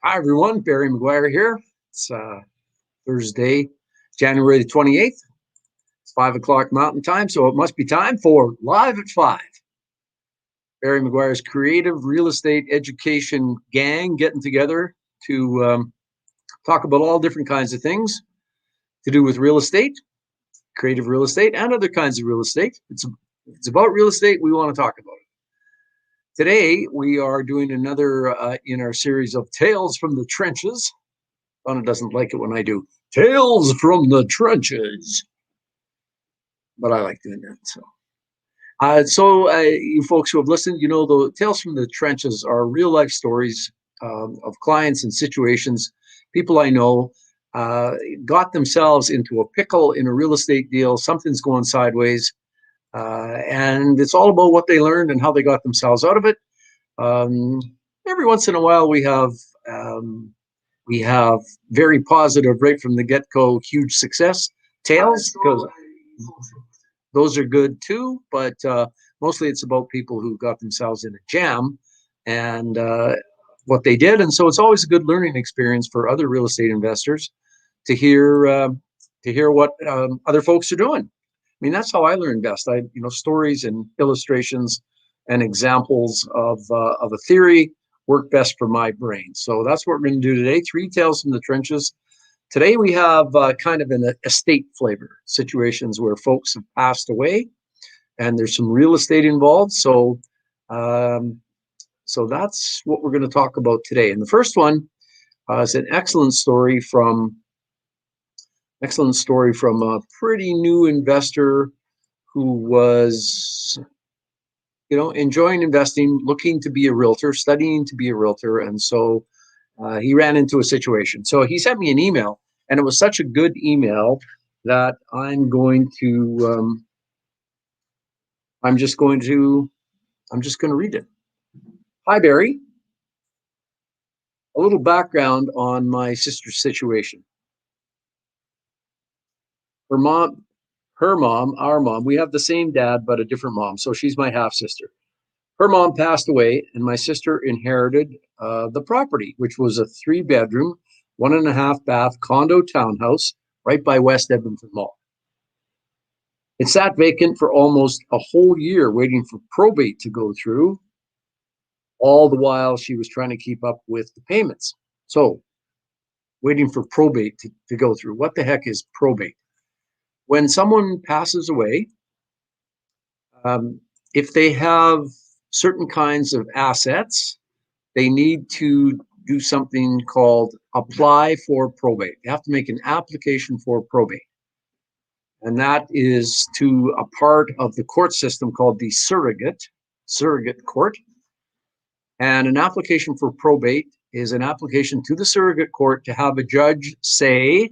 Hi, everyone. Barry McGuire here. It's Thursday, January the 28th. It's 5 o'clock Mountain Time, so it must be time for Live at 5. Barry McGuire's creative real estate education gang getting together to talk about all different kinds of things to do with real estate, creative real estate, and other kinds of real estate. It's about real estate. We want to talk about it. Today, we are doing another in our series of Tales from the Trenches. Donna doesn't like it when I do Tales from the Trenches, but I like doing that. So you folks who have listened, you know, the Tales from the Trenches are real life stories of clients and situations. People I know got themselves into a pickle in a real estate deal. Something's going sideways. And it's all about what they learned and how they got themselves out of it. Every once in a while, we have very positive, right from the get-go, huge success tales, because those are good too. But mostly it's about people who got themselves in a jam and what they did. And so it's always a good learning experience for other real estate investors to hear what other folks are doing. I mean, that's how I learn best. Stories and illustrations and examples of a theory work best for my brain. So that's what we're going to do today. 3 Tales from the Trenches. Today we have kind of an estate flavor, situations where folks have passed away and there's some real estate involved. So that's what we're going to talk about today. And the first one is an excellent story from a pretty new investor who was enjoying investing, looking to be a realtor, studying to be a realtor. And so he ran into a situation. So he sent me an email, and it was such a good email that I'm just going to read it. Hi, Barry. A little background on my sister's situation. Her mom, our mom, we have the same dad, but a different mom. So she's my half sister. Her mom passed away, and my sister inherited the property, which was a 3-bedroom, 1.5 bath condo townhouse right by West Edmonton Mall. It sat vacant for almost a whole year, waiting for probate to go through. All the while, she was trying to keep up with the payments. So, waiting for probate to go through. What the heck is probate? When someone passes away, if they have certain kinds of assets, they need to do something called apply for probate. They have to make an application for probate. And that is to a part of the court system called the surrogate court. And an application for probate is an application to the surrogate court to have a judge say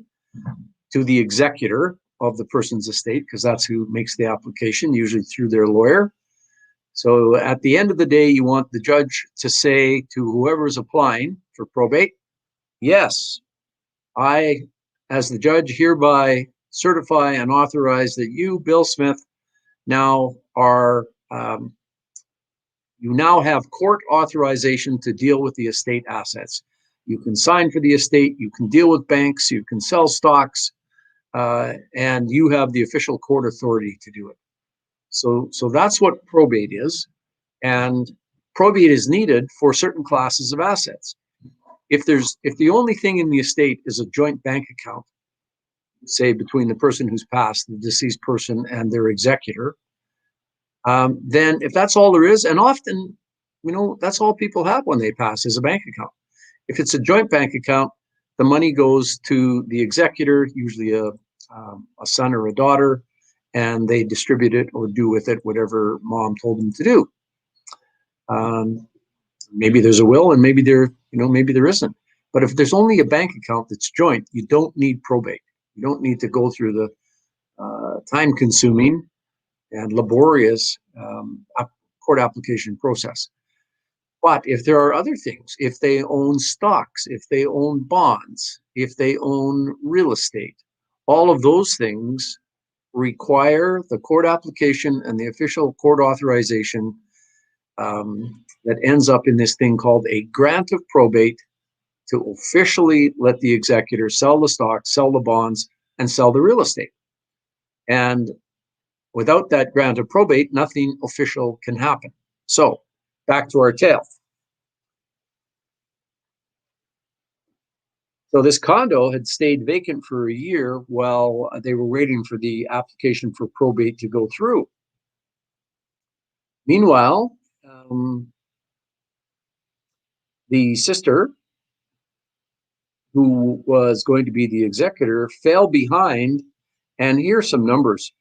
to the executor of the person's estate, because that's who makes the application, usually through their lawyer. So at the end of the day, you want the judge to say to whoever is applying for probate, yes, I, as the judge, hereby certify and authorize that you, Bill Smith, now are, you now have court authorization to deal with the estate assets. You can sign for the estate, you can deal with banks, you can sell stocks, and you have the official court authority to do it. So that's what probate is. And probate is needed for certain classes of assets. If the only thing in the estate is a joint bank account, say between the person who's passed, the deceased person, and their executor, then if that's all there is, and often, that's all people have when they pass is a bank account. If it's a joint bank account, the money goes to the executor, usually a son or a daughter, and they distribute it or do with it whatever mom told them to do. Maybe there's a will, and maybe there isn't. But if there's only a bank account that's joint, you don't need probate. You don't need to go through the time-consuming and laborious court application process. But if there are other things, if they own stocks, if they own bonds, if they own real estate, all of those things require the court application and the official court authorization that ends up in this thing called a grant of probate to officially let the executor sell the stock, sell the bonds, and sell the real estate. And without that grant of probate, nothing official can happen. So back to our tale. So this condo had stayed vacant for a year while they were waiting for the application for probate to go through. Meanwhile, the sister, who was going to be the executor, fell behind. And here's some numbers.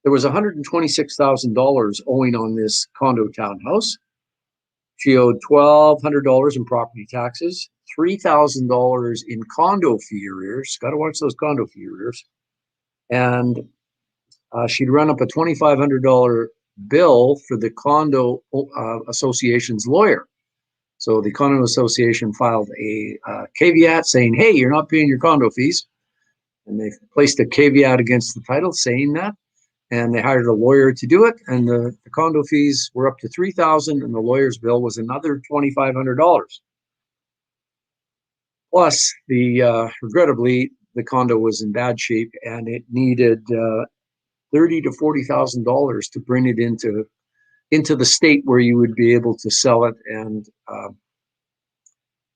There was $126,000 owing on this condo townhouse. She owed $1,200 in property taxes, $3,000 in condo fee arrears. Got to watch those condo fee arrears. And she'd run up a $2,500 bill for the condo association's lawyer. So the condo association filed a caveat saying, hey, you're not paying your condo fees. And they placed a caveat against the title saying that. And they hired a lawyer to do it. And the condo fees were up to $3,000, and the lawyer's bill was another $2,500. Plus, regrettably, the condo was in bad shape, and it needed $30,000 to $40,000 to bring it into the state where you would be able to sell it and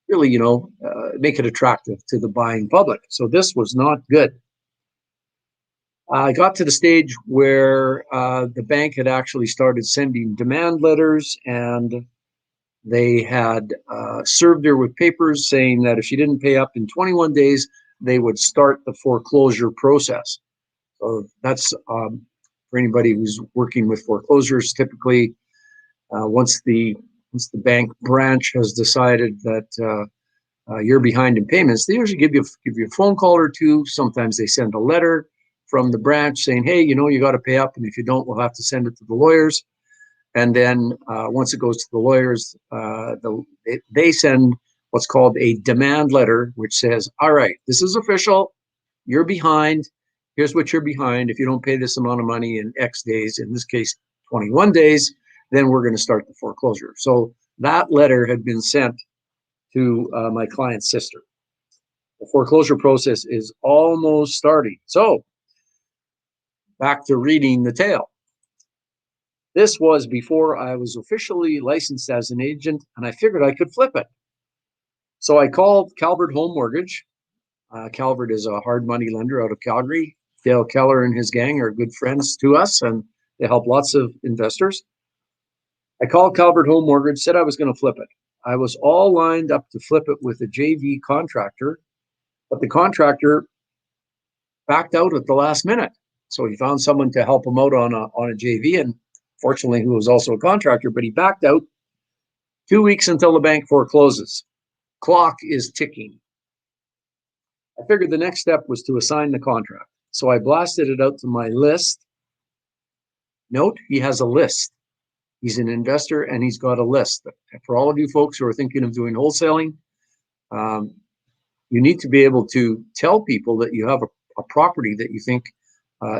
really, make it attractive to the buying public. So this was not good. I got to the stage where the bank had actually started sending demand letters, and they had served her with papers saying that if she didn't pay up in 21 days, they would start the foreclosure process. So that's for anybody who's working with foreclosures. Typically, once the bank branch has decided that you're behind in payments, they usually give you a phone call or two. Sometimes they send a letter from the branch saying, hey, you got to pay up, and if you don't, we'll have to send it to the lawyers. And then once it goes to the lawyers, they send what's called a demand letter, which says, all right, this is official. You're behind. Here's what you're behind. If you don't pay this amount of money in X days, in this case, 21 days, then we're going to start the foreclosure. So that letter had been sent to my client's sister. The foreclosure process is almost starting. So back to reading the tale. This was before I was officially licensed as an agent, and I figured I could flip it. So I called Calvert Home Mortgage. Calvert is a hard money lender out of Calgary. Dale Keller and his gang are good friends to us, and they help lots of investors. I called Calvert Home Mortgage, said I was going to flip it. I was all lined up to flip it with a JV contractor, but the contractor backed out at the last minute. So he found someone to help him out on a JV, and fortunately, who was also a contractor, but he backed out 2 weeks until the bank forecloses. Clock is ticking. I figured the next step was to assign the contract. So I blasted it out to my list. Note, he has a list. He's an investor, and he's got a list. For all of you folks who are thinking of doing wholesaling, you need to be able to tell people that you have a property that you think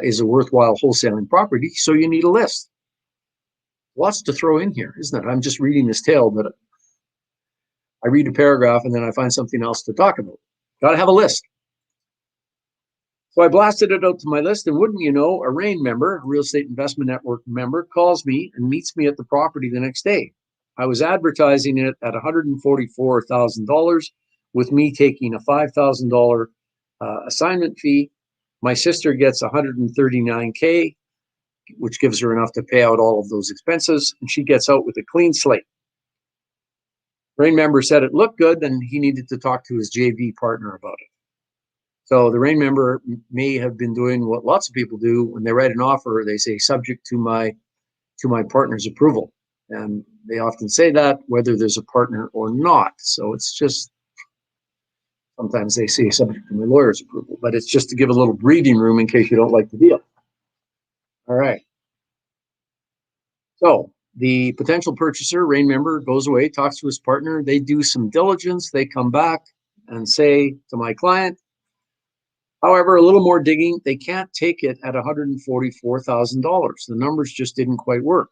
is a worthwhile wholesaling property, so you need a list. Lots to throw in here, isn't it? I'm just reading this tale, but I read a paragraph and then I find something else to talk about. Got to have a list. So I blasted it out to my list, and wouldn't you know, a RAIN member, a Real Estate Investment Network member, calls me and meets me at the property the next day. I was advertising it at $144,000, with me taking a $5,000 assignment fee. My sister gets $139K, which gives her enough to pay out all of those expenses, and she gets out with a clean slate. RAIN member said it looked good, and he needed to talk to his JV partner about it. So the RAIN member may have been doing what lots of people do when they write an offer. They say, subject to my partner's approval. And they often say that whether there's a partner or not. So it's just, sometimes they say subject to my lawyer's approval, but it's just to give a little breathing room in case you don't like the deal. All right. So the potential purchaser, RAIN member, goes away, talks to his partner. They do some diligence. They come back and say to my client, however, a little more digging, they can't take it at $144,000. The numbers just didn't quite work.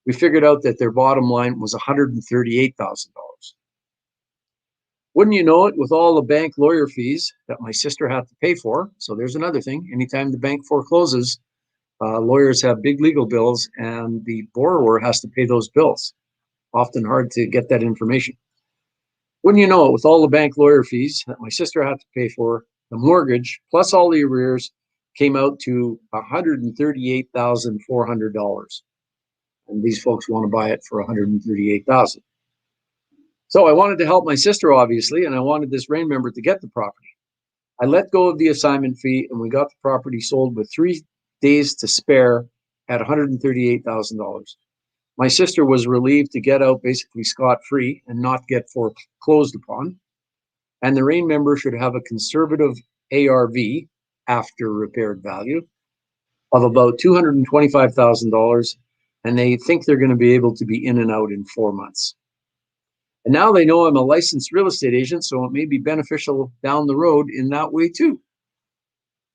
We figured out that their bottom line was $138,000. Wouldn't you know it, with all the bank lawyer fees that my sister had to pay for. So there's another thing. Anytime the bank forecloses, lawyers have big legal bills, and the borrower has to pay those bills. Often hard to get that information. Wouldn't you know it, with all the bank lawyer fees that my sister had to pay for, the mortgage plus all the arrears came out to $138,400. And these folks want to buy it for $138,000. So I wanted to help my sister, obviously, and I wanted this RAIN member to get the property. I let go of the assignment fee, and we got the property sold with 3 days to spare at $138,000. My sister was relieved to get out basically scot-free and not get foreclosed upon. And the RAIN member should have a conservative ARV, after repaired value, of about $225,000, and they think they're going to be able to be in and out in 4 months. And now they know I'm a licensed real estate agent, so it may be beneficial down the road in that way too.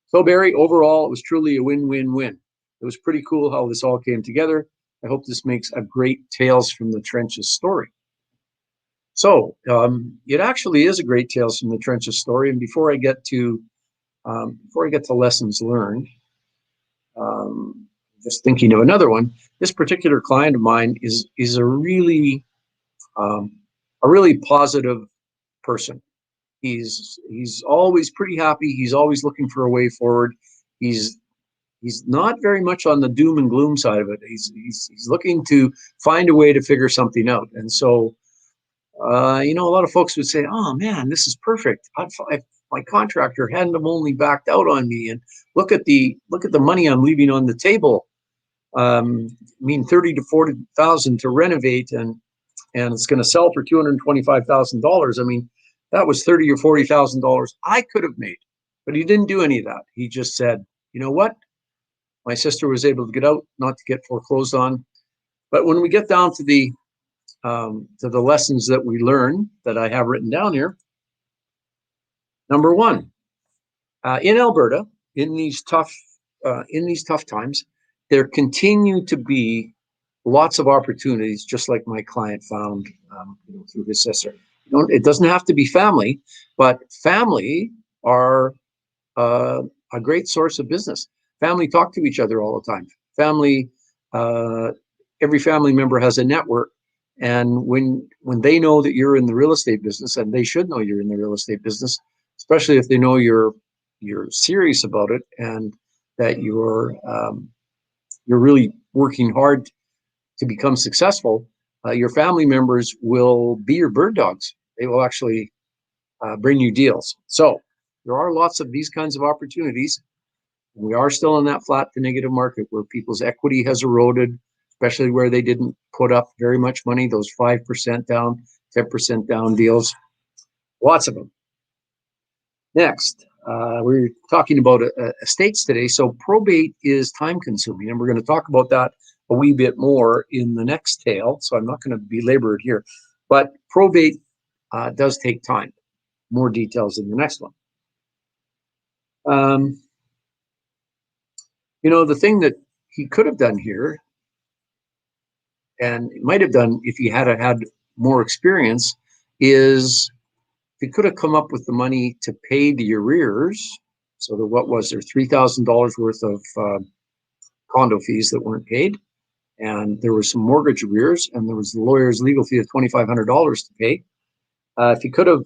So Barry, overall, it was truly a win-win-win. It was pretty cool how this all came together. I hope this makes a great Tales from the Trenches story. So it actually is a great Tales from the Trenches story. And before I get to lessons learned, just thinking of another one. This particular client of mine is a really positive person. He's always pretty happy. He's always looking for a way forward. He's not very much on the doom and gloom side of it. He's looking to find a way to figure something out. And so, a lot of folks would say, "Oh man, this is perfect. My contractor hadn't have only backed out on me, and look at the money I'm leaving on the table. $30,000 to $40,000 to renovate, and it's going to sell for $225,000. I mean, that was $30,000 or $40,000 I could have made." But he didn't do any of that. He just said, "You know what? My sister was able to get out, not to get foreclosed on." But when we get down to the lessons that we learn, that I have written down here, number one, in Alberta, in these tough times, there continue to be lots of opportunities, just like my client found through his sister. It doesn't have to be family, but family are a great source of business. Family talk to each other all the time. Family, every family member has a network, and when they know that you're in the real estate business, and they should know you're in the real estate business, especially if they know you're serious about it, and that you're really working hard to become successful, your family members will be your bird dogs. They will actually bring you deals. So there are lots of these kinds of opportunities. We are still in that flat to negative market where people's equity has eroded, especially where they didn't put up very much money, those 5% down, 10% down deals. Lots of them. Next, we're talking about estates today. So probate is time consuming, and we're going to talk about that a wee bit more in the next tale. So I'm not going to belabor it here, but probate does take time. More details in the next one. The thing that he could have done here, and might have done if he had had more experience, is he could have come up with the money to pay the arrears. So what was there, $3,000 worth of condo fees that weren't paid, and there were some mortgage arrears, and there was the lawyer's legal fee of $2,500 to pay. If he could have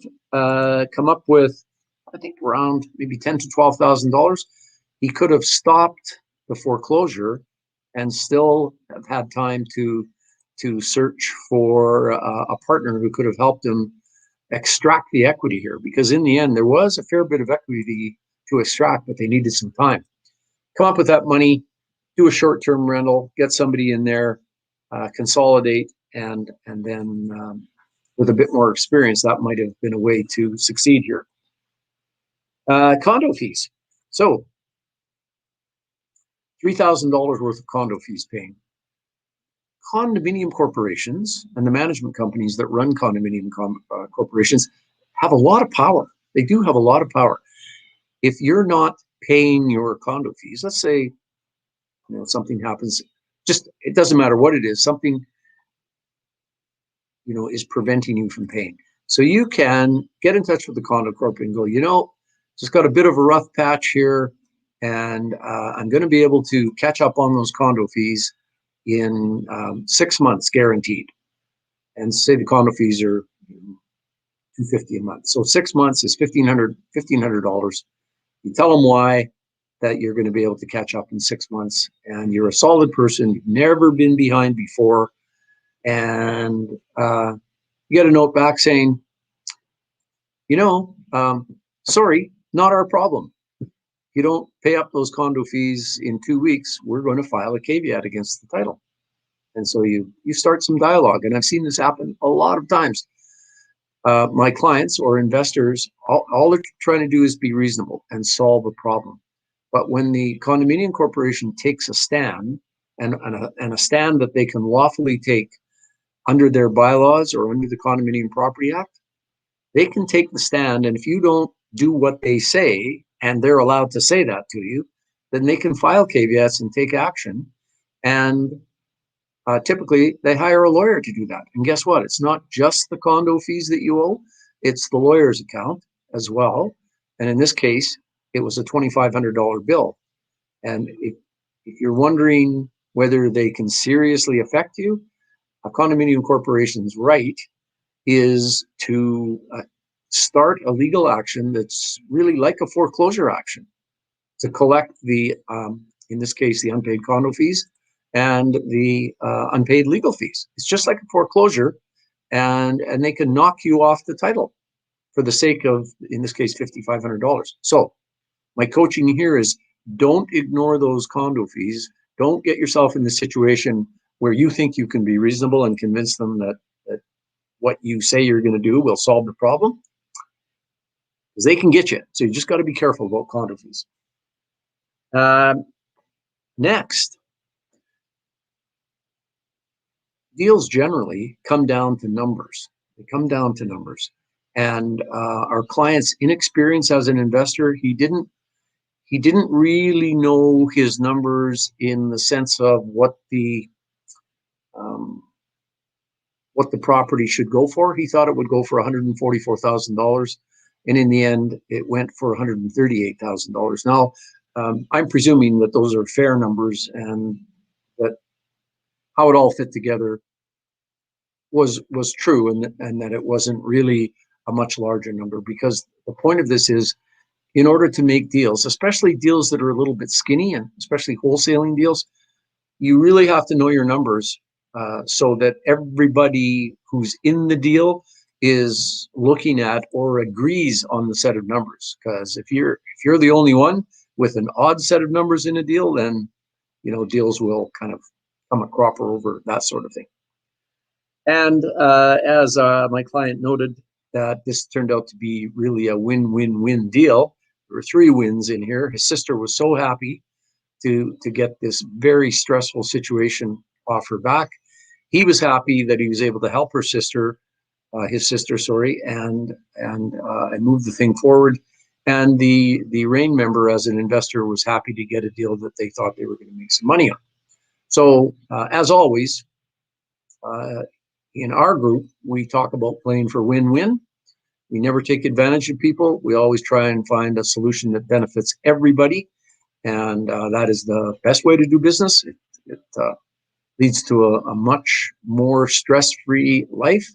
come up with, I think, around maybe $10,000 to $12,000, he could have stopped the foreclosure and still have had time to search for a partner who could have helped him extract the equity here, because in the end there was a fair bit of equity to extract, but they needed some time. Come up with that money, do a short-term rental, get somebody in there, consolidate, and then with a bit more experience, that might have been a way to succeed here. Condo fees. So $3,000 worth of condo fees paying. Condominium corporations and the management companies that run condominium corporations have a lot of power. They do have a lot of power. If you're not paying your condo fees, let's say something happens, just it doesn't matter what it is, something is preventing you from paying. So you can get in touch with the condo corp and go, just got a bit of a rough patch here, and I'm going to be able to catch up on those condo fees in 6 months guaranteed. And say the condo fees are $250 a month. So 6 months is $1,500. You tell them why, that you're going to be able to catch up in 6 months, and you're a solid person. You've never been behind before, and you get a note back saying, sorry, not our problem. You don't pay up those condo fees in 2 weeks, we're going to file a caveat against the title. And so you start some dialogue, and I've seen this happen a lot of times. My clients or investors, all they're trying to do is be reasonable and solve a problem. But when the condominium corporation takes a stand, and a stand that they can lawfully take under their bylaws or under the Condominium Property Act, they can take the stand, and if you don't do what they say, and they're allowed to say that to you, then they can file caveats and take action. And typically, they hire a lawyer to do that. And guess what? It's not just the condo fees that you owe, it's the lawyer's account as well. And in this case, it was a $2,500 bill. And if you're wondering whether they can seriously affect you, a condominium corporation's right is to start a legal action that's really like a foreclosure action, to collect the, in this case, the unpaid condo fees and the unpaid legal fees. It's just like a foreclosure, and they can knock you off the title for the sake of, in this case, $5,500. So my coaching here is, don't ignore those condo fees. Don't get yourself in the situation where you think you can be reasonable and convince them that what you say you're going to do will solve the problem, because they can get you. So you just got to be careful about condo fees. Next, deals generally come down to numbers. They come down to numbers. And our client's inexperience as an investor, he didn't really know his numbers in the sense of what the property should go for. He thought it would go for $144,000, and in the end, it went for $138,000. Now, I'm presuming that those are fair numbers, and that how it all fit together was true, and that it wasn't really a much larger number, because the point of this is, in order to make deals, especially deals that are a little bit skinny, and especially wholesaling deals, you really have to know your numbers so that everybody who's in the deal is looking at or agrees on the set of numbers. Because if you're the only one with an odd set of numbers in a deal, then deals will kind of come a cropper over, that sort of thing. And as my client noted, that this turned out to be really a win-win-win deal. There were 3 wins in here. His sister was so happy to get this very stressful situation off her back. He was happy that he was able to help his sister, and move the thing forward. And the RAIN member, as an investor, was happy to get a deal that they thought they were going to make some money on. So, as always, in our group, we talk about playing for win-win. We never take advantage of people. We always try and find a solution that benefits everybody. And that is the best way to do business. It leads to a much more stress-free life,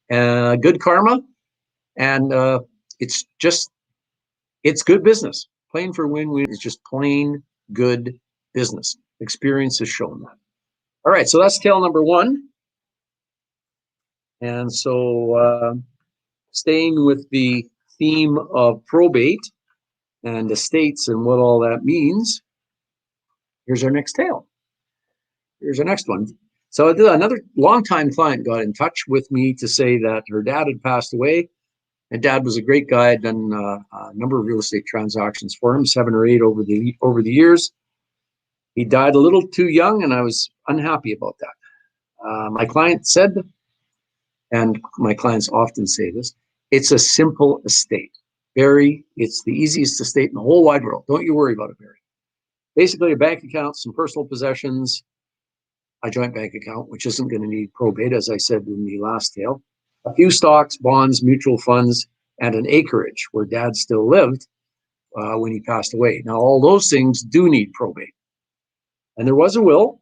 good karma, and it's good business. Playing for win-win is just plain good business. Experience has shown that. All right, so that's tale number 1. And so staying with the theme of probate and estates and what all that means, here's our next tale. Here's our next one. So another longtime client got in touch with me to say that her dad had passed away. And Dad was a great guy. I'd done a number of real estate transactions for him, 7 or 8 over the years. He died a little too young, and I was unhappy about that. My client said, and my clients often say this, it's a simple estate. Barry, it's the easiest estate in the whole wide world. Don't you worry about it, Barry. Basically, a bank account, some personal possessions, a joint bank account, which isn't going to need probate, as I said in the last tale. a few stocks, bonds, mutual funds, and an acreage where Dad still lived when he passed away. Now, all those things do need probate. And there was a will.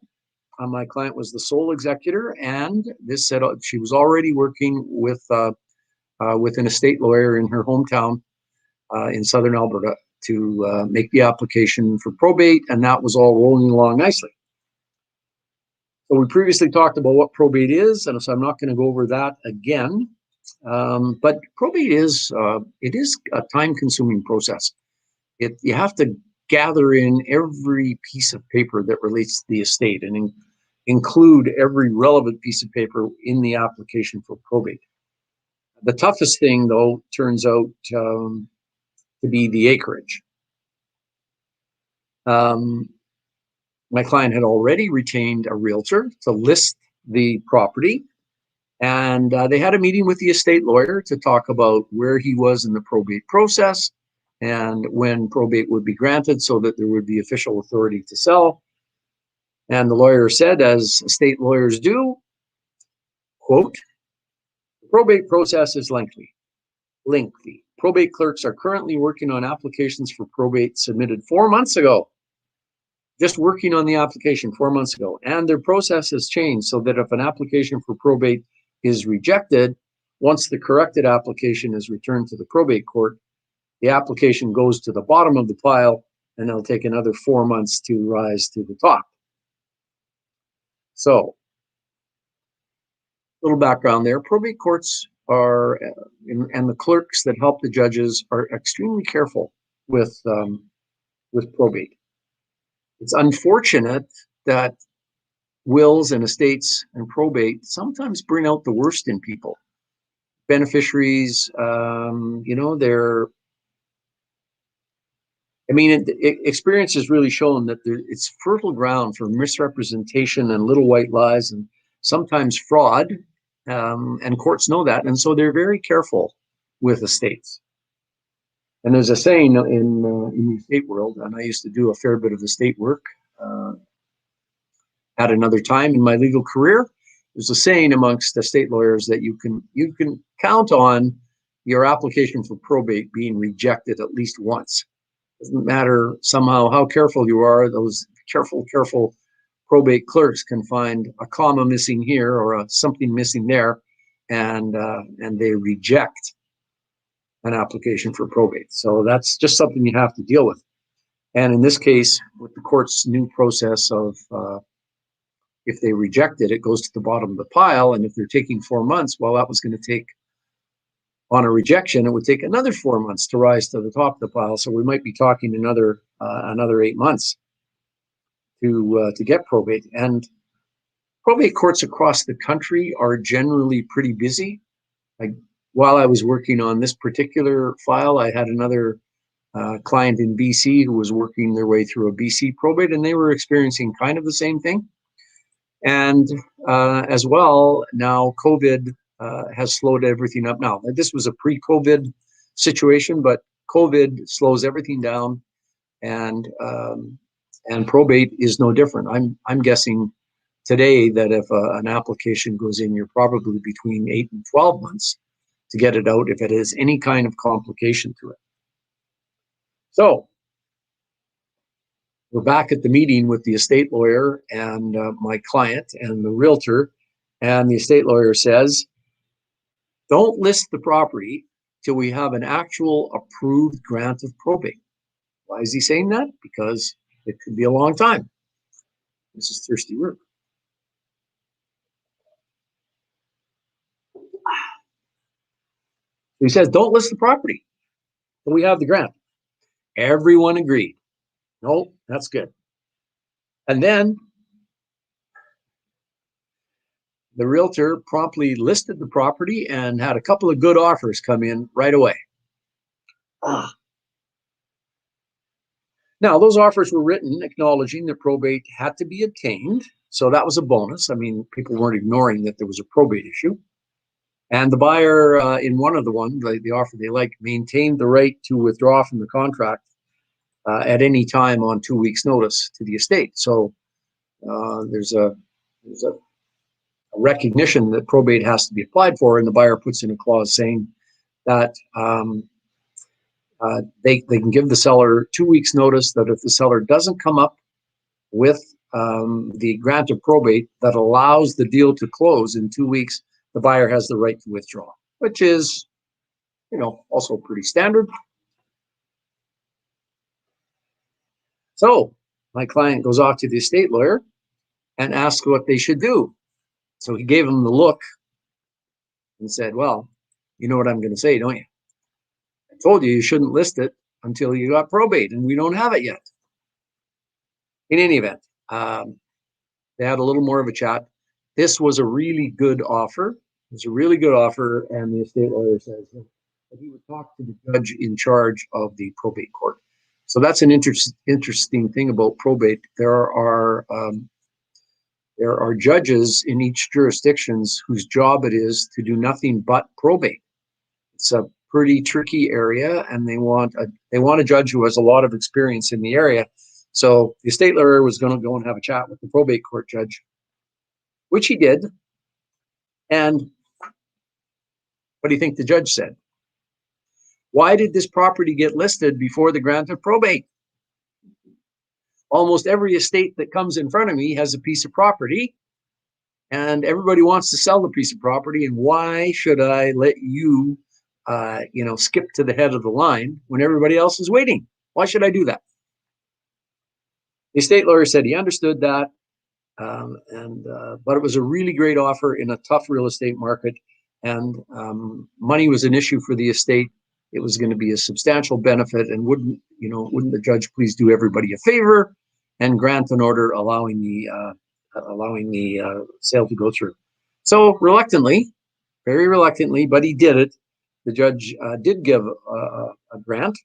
My client was the sole executor, and this said she was already working with an estate lawyer in her hometown in southern Alberta to make the application for probate, and that was all rolling along nicely. So we previously talked about what probate is, and so I'm not going to go over that again. But probate is a time-consuming process. You have to gather in every piece of paper that relates to the estate and include every relevant piece of paper in the application for probate. The toughest thing, though, turns out to be the acreage. My client had already retained a realtor to list the property, and they had a meeting with the estate lawyer to talk about where he was in the probate process and when probate would be granted so that there would be official authority to sell. And the lawyer said, as estate lawyers do, quote, "The probate process is lengthy. Probate clerks are currently working on applications for probate submitted 4 months ago. Just working on the application 4 months ago. And their process has changed so that if an application for probate is rejected, once the corrected application is returned to the probate court, the application goes to the bottom of the pile, and it'll take another 4 months to rise to the top." So, little background there. Probate courts are, and the clerks that help the judges are extremely careful with probate. It's unfortunate that wills and estates and probate sometimes bring out the worst in people. Beneficiaries, experience has really shown that it's fertile ground for misrepresentation and little white lies and sometimes fraud, and courts know that, and so they're very careful with estates. And there's a saying in the estate world, and I used to do a fair bit of estate work at another time in my legal career. There's a saying amongst estate lawyers that you can count on your application for probate being rejected at least once. Doesn't matter somehow how careful you are, those careful probate clerks can find a comma missing here or something missing there, and they reject an application for probate. So that's just something you have to deal with. And in this case, with the court's new process of if they reject it, it goes to the bottom of the pile. And if they're taking 4 months, well, that was going to take, on a rejection, it would take another 4 months to rise to the top of the pile. So we might be talking another 8 months to get probate. And probate courts across the country are generally pretty busy. While I was working on this particular file, I had another client in BC who was working their way through a BC probate, and they were experiencing kind of the same thing. And as well, now COVID has slowed everything up. Now, this was a pre-COVID situation, but COVID slows everything down, and probate is no different. I'm guessing today that if an application goes in, you're probably between 8 and 12 months to get it out if it has any kind of complication to it. So we're back at the meeting with the estate lawyer and my client and the realtor, and the estate lawyer says, "Don't list the property till we have an actual approved grant of probate." Why is he saying that? Because it could be a long time. This is thirsty work. He says, "Don't list the property till we have the grant." Everyone agreed. No, that's good. And then the realtor promptly listed the property and had a couple of good offers come in right away. Now, those offers were written acknowledging that probate had to be obtained. So that was a bonus. I mean, people weren't ignoring that there was a probate issue. And the buyer in one of the offer they liked, maintained the right to withdraw from the contract at any time on 2 weeks' notice to the estate. So there's a recognition that probate has to be applied for, and the buyer puts in a clause saying that they can give the seller 2 weeks notice that if the seller doesn't come up with the grant of probate that allows the deal to close in 2 weeks, the buyer has the right to withdraw, which is, also pretty standard. So my client goes off to the estate lawyer and asks what they should do. So he gave him the look and said, well, you know what I'm going to say, don't you? I told you shouldn't list it until you got probate, and we don't have it yet. In any event, they had a little more of a chat. This was a really good offer. It was a really good offer, and the estate lawyer says that he would talk to the judge in charge of the probate court. So that's an interesting thing about probate. There are judges in each jurisdictions whose job it is to do nothing but probate. It's a pretty tricky area, and they want a judge who has a lot of experience in the area. So the estate lawyer was going to go and have a chat with the probate court judge, which he did. And what do you think the judge said? Why did this property get listed before the grant of probate? Almost every estate that comes in front of me has a piece of property, and everybody wants to sell the piece of property. And why should I let you, skip to the head of the line when everybody else is waiting? Why should I do that? The estate lawyer said he understood that, but it was a really great offer in a tough real estate market, and money was an issue for the estate. It was going to be a substantial benefit, and wouldn't the judge please do everybody a favor and grant an order allowing the sale to go through? So reluctantly, very reluctantly, but he did it. The judge did give a grant.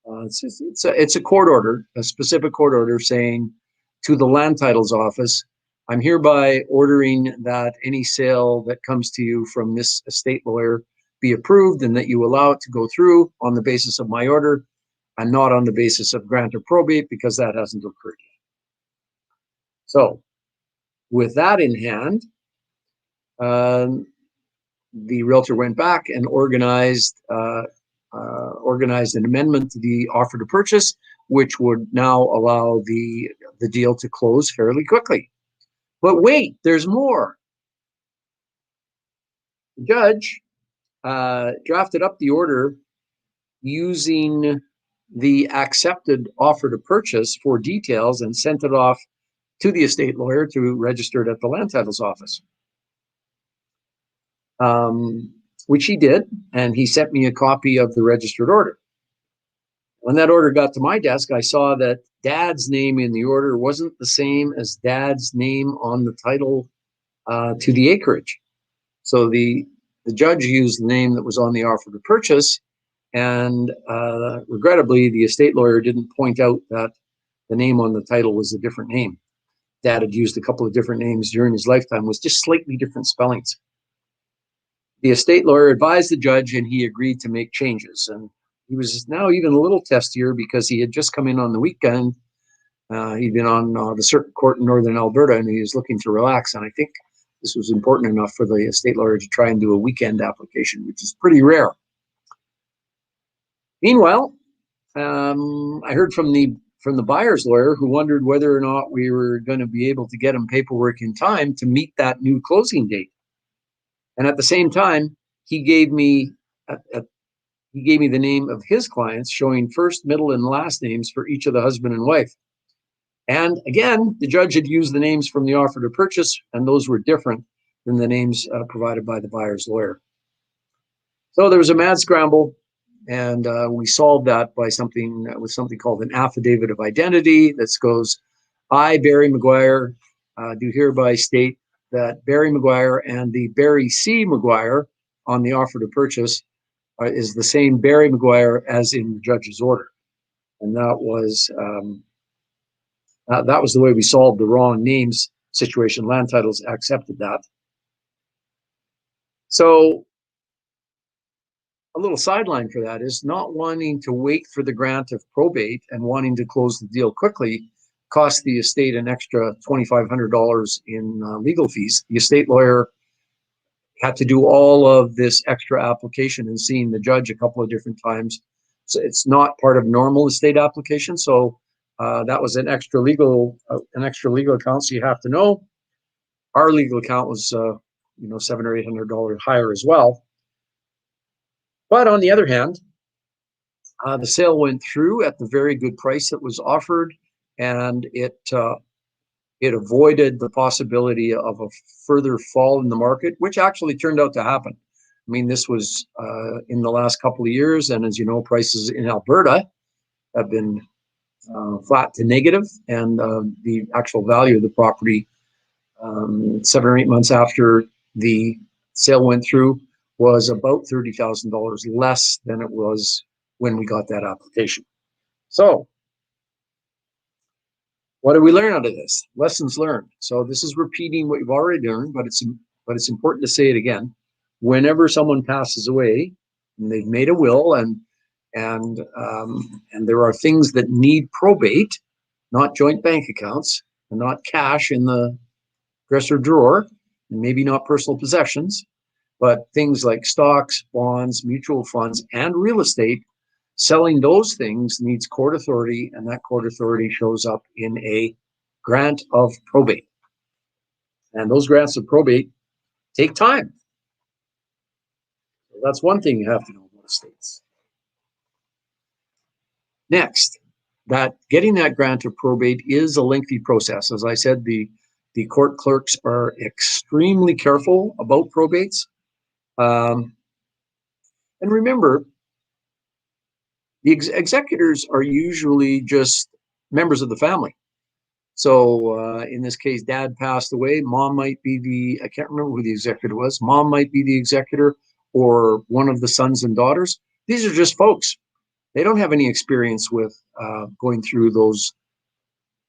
It's a court order, a specific court order saying to the land titles office, I'm hereby ordering that any sale that comes to you from this estate lawyer be approved, and that you allow it to go through on the basis of my order and not on the basis of grant or probate, because that hasn't occurred yet. So with that in hand, the realtor went back and organized an amendment to the offer to purchase, which would now allow the deal to close fairly quickly. But wait, there's more. The judge drafted up the order using the accepted offer to purchase for details and sent it off to the estate lawyer to register it at the land titles office, which he did, and he sent me a copy of the registered order. When that order got to my desk, I saw that Dad's name in the order wasn't the same as Dad's name on the title to the acreage. So the judge used the name that was on the offer to purchase, and regrettably, the estate lawyer didn't point out that the name on the title was a different name. Dad had used a couple of different names during his lifetime, with just slightly different spellings. The estate lawyer advised the judge, and he agreed to make changes. And he was now even a little testier because he had just come in on the weekend. He'd been on the circuit court in northern Alberta, and he was looking to relax. And I think this was important enough for the estate lawyer to try and do a weekend application, which is pretty rare. Meanwhile, I heard from the buyer's lawyer, who wondered whether or not we were going to be able to get him paperwork in time to meet that new closing date. And at the same time, he gave me the name of his clients, showing first, middle, and last names for each of the husband and wife. And again, the judge had used the names from the offer to purchase, and those were different than the names provided by the buyer's lawyer. So there was a mad scramble, and we solved that by something called an affidavit of identity that goes, I, Barry McGuire, do hereby state that Barry McGuire and the Barry C. McGuire on the offer to purchase is the same Barry McGuire as in the judge's order. And that was the way we solved the wrong names situation. Land titles accepted that. So a little sideline for that is not wanting to wait for the grant of probate and wanting to close the deal quickly. cost the estate an extra $2,500 in legal fees. The estate lawyer had to do all of this extra application and seeing the judge a couple of different times. So it's not part of normal estate application. So that was an extra legal account. So you have to know our legal account was $700 or $800 higher as well. But on the other hand, the sale went through at the very good price that was offered, and it avoided the possibility of a further fall in the market, which actually turned out to happen. I mean, this was in the last couple of years, and as you know, prices in Alberta have been flat to negative, and the actual value of the property 7 or 8 months after the sale went through was about $30,000 less than it was when we got that application. So what do we learn out of this? Lessons learned. So this is repeating what you've already learned, but it's important to say it again. Whenever someone passes away and they've made a will and there are things that need probate, not joint bank accounts and not cash in the dresser drawer, and maybe not personal possessions, but things like stocks, bonds, mutual funds, and real estate. Selling those things needs court authority, and that court authority shows up in a grant of probate. And those grants of probate take time. So that's one thing you have to know about estates. Next, that getting that grant of probate is a lengthy process. As I said, the court clerks are extremely careful about probates. And remember, the executors are usually just members of the family. So in this case, dad passed away. Mom might be I can't remember who the executor was. Mom might be the executor, or one of the sons and daughters. These are just folks. They don't have any experience with going through those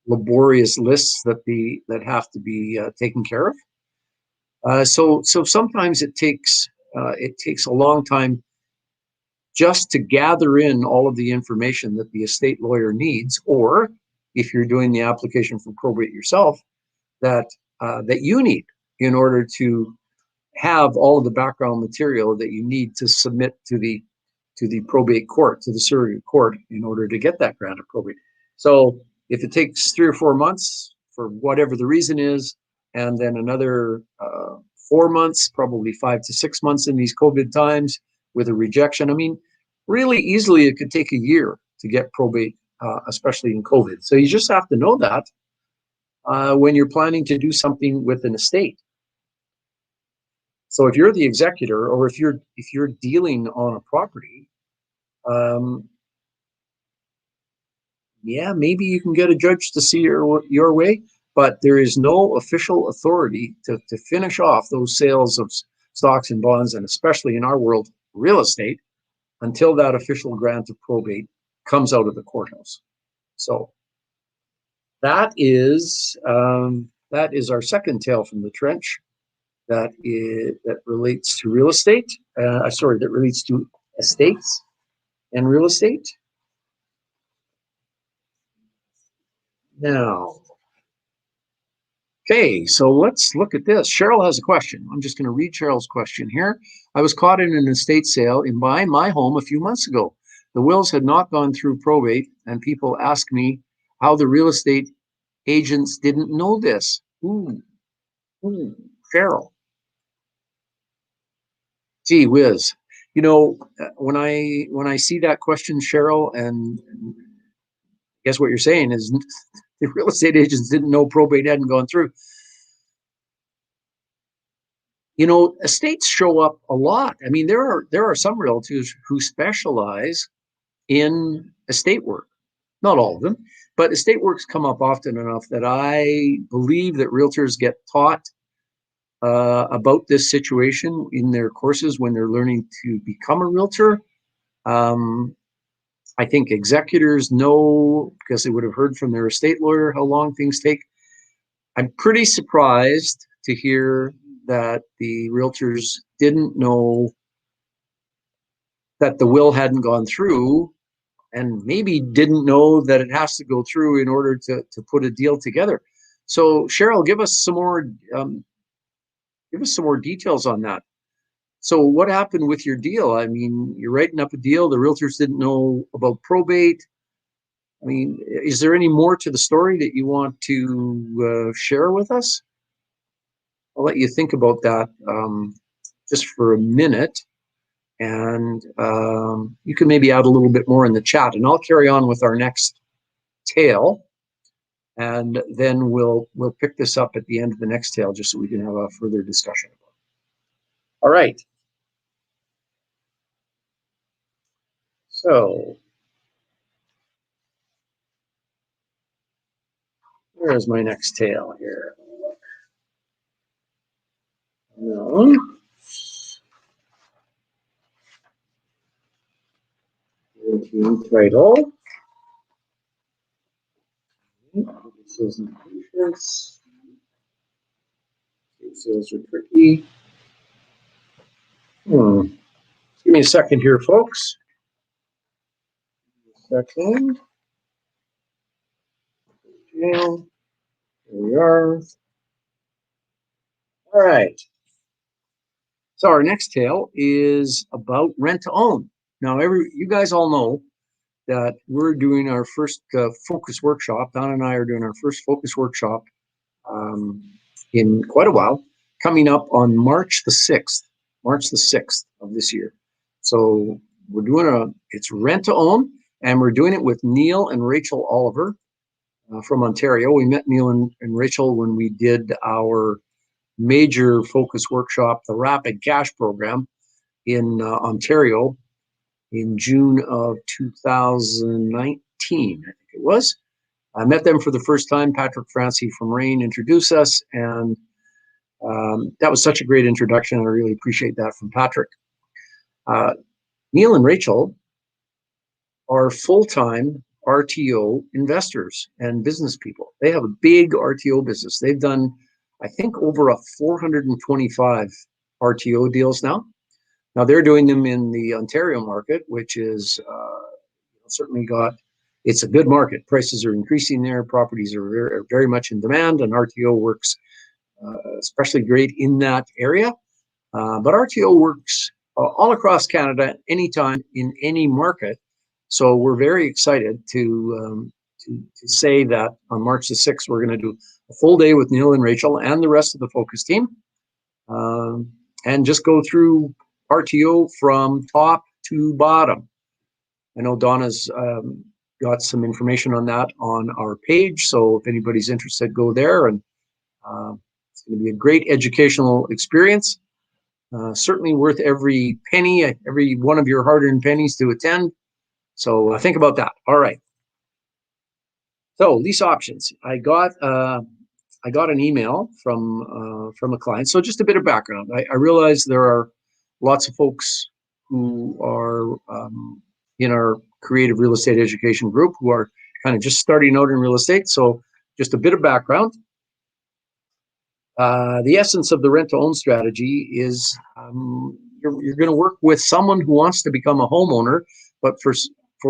laborious lists that have to be taken care of. So sometimes it takes a long time just to gather in all of the information that the estate lawyer needs, or if you're doing the application for probate yourself, that you need in order to have all of the background material that you need to submit to the probate court, to the surrogate court, in order to get that grant of probate. So if it takes 3 or 4 months for whatever the reason is, and then another 4 months, probably 5 to 6 months in these COVID times with a rejection, I mean, really easily it could take a year to get probate, especially in COVID. So you just have to know that when you're planning to do something with an estate. So if you're the executor, or if you're dealing on a property, yeah, maybe you can get a judge to see your way, but there is no official authority to finish off those sales of stocks and bonds, and especially in our world, real estate, until that official grant of probate comes out of the courthouse. So that is our second tale from the trench that relates to real estate. That relates to estates and real estate. Now, okay, so let's look at this. Cheryl has a question. I'm just going to read Cheryl's question here. I was caught in an estate sale in buying my home a few months ago. The wills had not gone through probate, and people asked me how the real estate agents didn't know this. Ooh, Cheryl. Gee whiz. You know, when I see that question, Cheryl, and guess what you're saying is the real estate agents didn't know probate hadn't gone through. You know, estates show up a lot. I mean, there are some realtors who specialize in estate work. Not all of them, but estate works come up often enough that I believe that realtors get taught about this situation in their courses when they're learning to become a realtor. I think executors know, because they would have heard from their estate lawyer, how long things take. I'm pretty surprised to hear that the realtors didn't know that the will hadn't gone through and maybe didn't know that it has to go through in order to put a deal together. So Cheryl, give us some more details on that. So what happened with your deal? I mean, you're writing up a deal. The realtors didn't know about probate. I mean, is there any more to the story that you want to share with us? I'll let you think about that just for a minute. And you can maybe add a little bit more in the chat. And I'll carry on with our next tale. And then we'll pick this up at the end of the next tale, just so we can have a further discussion about it. All right. So where's my next tale here? No. Title. Sales and patience. Sales are tricky. Give me a second here, folks. Second. Here we are. All right. So our next tale is about rent to own. Now, you guys all know that we're doing our first focus workshop. Don and I are doing our first focus workshop in quite a while, coming up on March the 6th of this year. So we're doing it's rent to own, and we're doing it with Neil and Rachel Oliver from Ontario. We met Neil and Rachel when we did our major focus workshop, the Rapid Cash Program in Ontario in June of 2019, I think it was. I met them for the first time. Patrick Francie from Rain introduced us, and that was such a great introduction. I really appreciate that from Patrick. Neil and Rachel are full-time RTO investors and business people. They have a big RTO business. They've done, I think, over 425 RTO deals now. Now they're doing them in the Ontario market, which is certainly it's a good market. Prices are increasing there. Properties are very much in demand, and RTO works especially great in that area. But RTO works all across Canada, anytime, in any market. So we're very excited to say that on March the 6th, we're going to do a full day with Neil and Rachel and the rest of the focus team, and just go through RTO from top to bottom. I know Donna's got some information on that on our page, so if anybody's interested, go there, and it's going to be a great educational experience. Certainly worth every penny, every one of your hard-earned pennies to attend. So think about that. All right. So lease options. I got an email from a client. So just a bit of background. I realize there are lots of folks who are in our creative real estate education group who are kind of just starting out in real estate. So just a bit of background. The essence of the rent-to-own strategy is you're going to work with someone who wants to become a homeowner, but for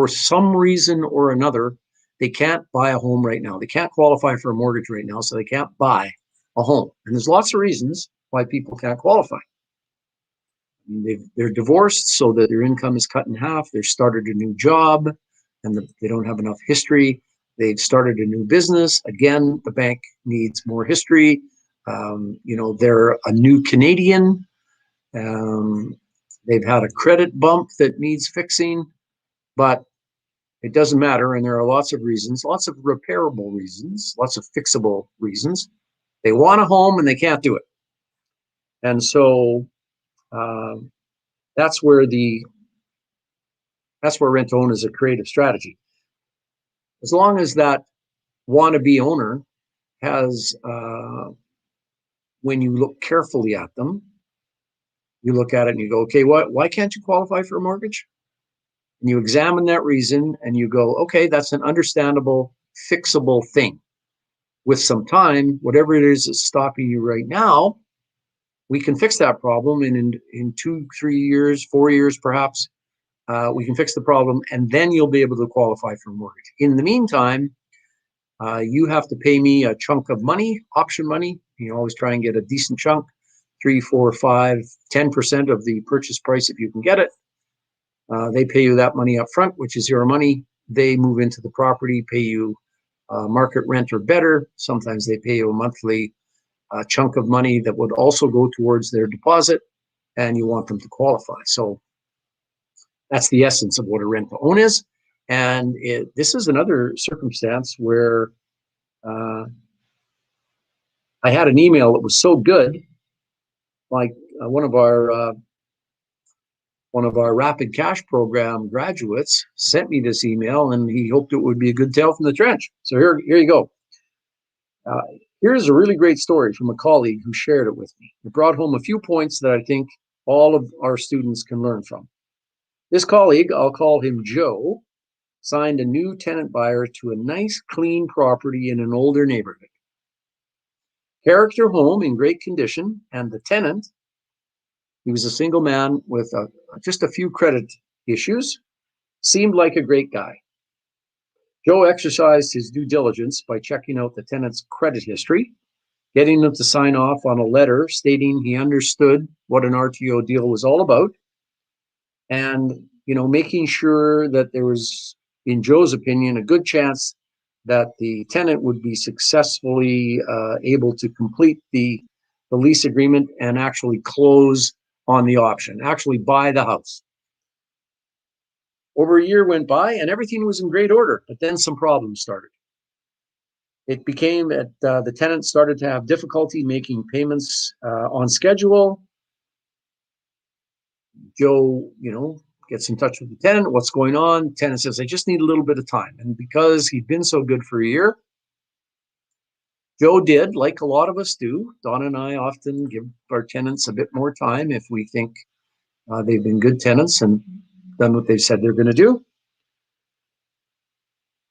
some reason or another, they can't buy a home right now. They can't qualify for a mortgage right now, so they can't buy a home. And there's lots of reasons why people can't qualify. I mean, they're divorced, so that their income is cut in half. They've started a new job, and they don't have enough history. They've started a new business. Again, the bank needs more history. They're a new Canadian. They've had a credit bump that needs fixing, but it doesn't matter. And there are lots of reasons, lots of repairable reasons, lots of fixable reasons. They want a home and they can't do it. And so that's where rent to own is a creative strategy. As long as that wannabe owner has, when you look carefully at them, you look at it and you go, okay, why can't you qualify for a mortgage? And you examine that reason and you go, okay, that's an understandable, fixable thing. With some time, whatever it is that's stopping you right now, we can fix that problem in 2, 3 years, 4 years perhaps. we can fix the problem, and then you'll be able to qualify for a mortgage. In the meantime, you have to pay me a chunk of money, option money. You always try and get a decent chunk, 3, 4, 5, 10% of the purchase price if you can get it. They pay you that money up front, which is your money. They move into the property, pay you market rent or better. Sometimes they pay you a monthly chunk of money that would also go towards their deposit, and you want them to qualify. So that's the essence of what a rent to own is. And this is another circumstance where I had an email that was so good, like one of our rapid cash program graduates sent me this email, and he hoped it would be a good tale from the trench. So here you go. Here's a really great story from a colleague who shared it with me. It brought home a few points that I think all of our students can learn from. This colleague, I'll call him Joe, signed a new tenant buyer to a nice, clean property in an older neighborhood. Character home in great condition, and the tenant, he was a single man with just a few credit issues, seemed like a great guy. Joe exercised his due diligence by checking out the tenant's credit history, getting them to sign off on a letter stating he understood what an RTO deal was all about, and making sure that there was, in Joe's opinion, a good chance that the tenant would be successfully able to complete the lease agreement and actually close on the option, actually buy the house. Over a year went by and everything was in great order, but then some problems started. It became that the tenant started to have difficulty making payments on schedule. Joe, gets in touch with the tenant. What's going on? Tenant says, I just need a little bit of time. And because he'd been so good for a year, Joe did, like a lot of us do. Donna and I often give our tenants a bit more time if we think they've been good tenants and done what they've said they're going to do.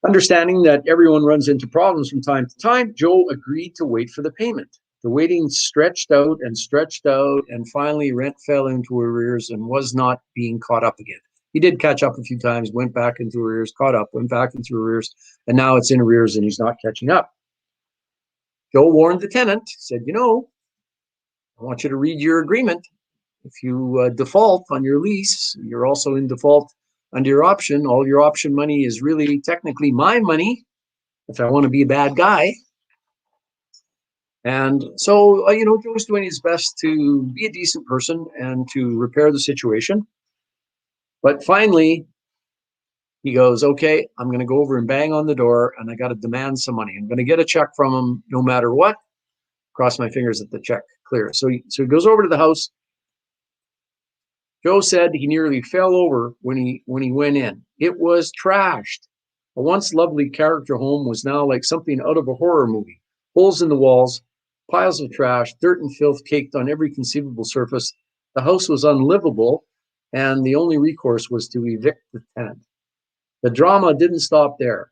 Understanding that everyone runs into problems from time to time, Joe agreed to wait for the payment. The waiting stretched out, and finally rent fell into arrears and was not being caught up again. He did catch up a few times, went back into arrears, caught up, went back into arrears, and now it's in arrears and he's not catching up. Joe warned the tenant, said, I want you to read your agreement. If you default on your lease, you're also in default under your option. All your option money is really technically my money if I want to be a bad guy. And so, Joe's doing his best to be a decent person and to repair the situation. But finally, he goes, okay, I'm going to go over and bang on the door and I got to demand some money. I'm going to get a check from him no matter what. Cross my fingers that the check clears. So he goes over to the house. Joe said he nearly fell over when he went in. It was trashed. A once lovely character home was now like something out of a horror movie. Holes in the walls, piles of trash, dirt and filth caked on every conceivable surface. The house was unlivable, and the only recourse was to evict the tenant. The drama didn't stop there.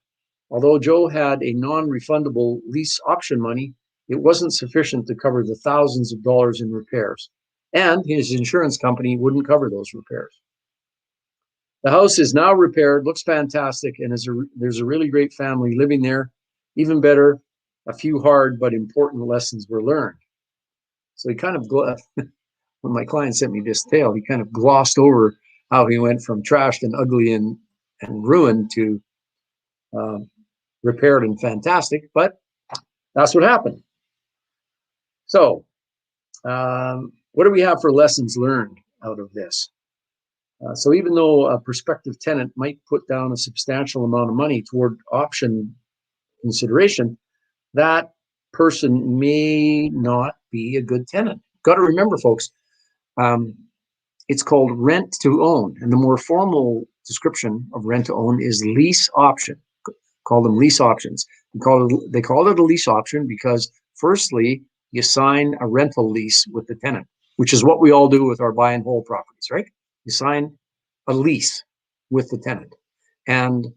Although Joe had a non-refundable lease option money, it wasn't sufficient to cover the thousands of dollars in repairs, and his insurance company wouldn't cover those repairs. The house is now repaired, looks fantastic, and there's a really great family living there. Even better, a few hard but important lessons were learned. So he kind of, when my client sent me this tale, he kind of glossed over how he went from trashed and ugly and ruined to repaired and fantastic, but that's what happened. So what do we have for lessons learned out of this? So even though a prospective tenant might put down a substantial amount of money toward option consideration, that person may not be a good tenant. Got to remember, folks, it's called rent to own. And the more formal description of rent to own is lease option. Call them lease options. They call it a lease option because firstly, you sign a rental lease with the tenant, which is what we all do with our buy and hold properties, right? You sign a lease with the tenant, and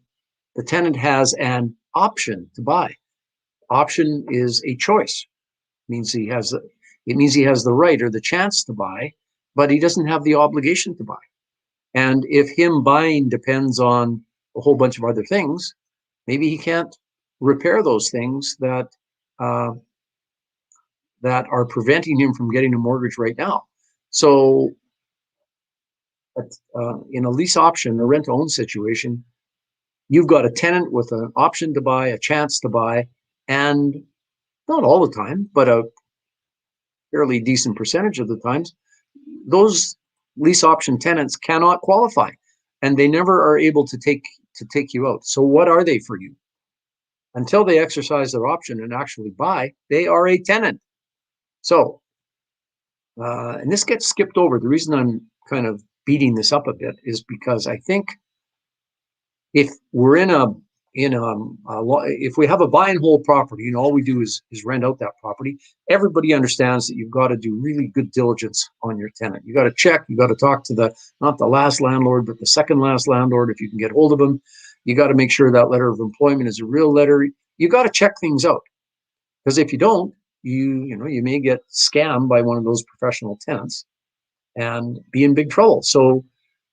the tenant has an option to buy. Option is a choice. It means he has the right or the chance to buy, but he doesn't have the obligation to buy. And if him buying depends on a whole bunch of other things, maybe he can't repair those things uh, that are preventing him from getting a mortgage right now. So in a lease option, a rent to own situation, you've got a tenant with an option to buy, a chance to buy, and not all the time, but a fairly decent percentage of the times, those lease option tenants cannot qualify, and they never are able to take you out. So what are they for you? Until they exercise their option and actually buy, they are a tenant. So, and this gets skipped over. The reason I'm kind of beating this up a bit is because I think if we're if we have a buy and hold property and all we do is rent out that property, everybody understands that you've got to do really good diligence on your tenant. You got to check, you got to talk to not the last landlord, but the second last landlord if you can get hold of them. You got to make sure that letter of employment is a real letter. You got to check things out, because if you don't, you may get scammed by one of those professional tenants and be in big trouble. So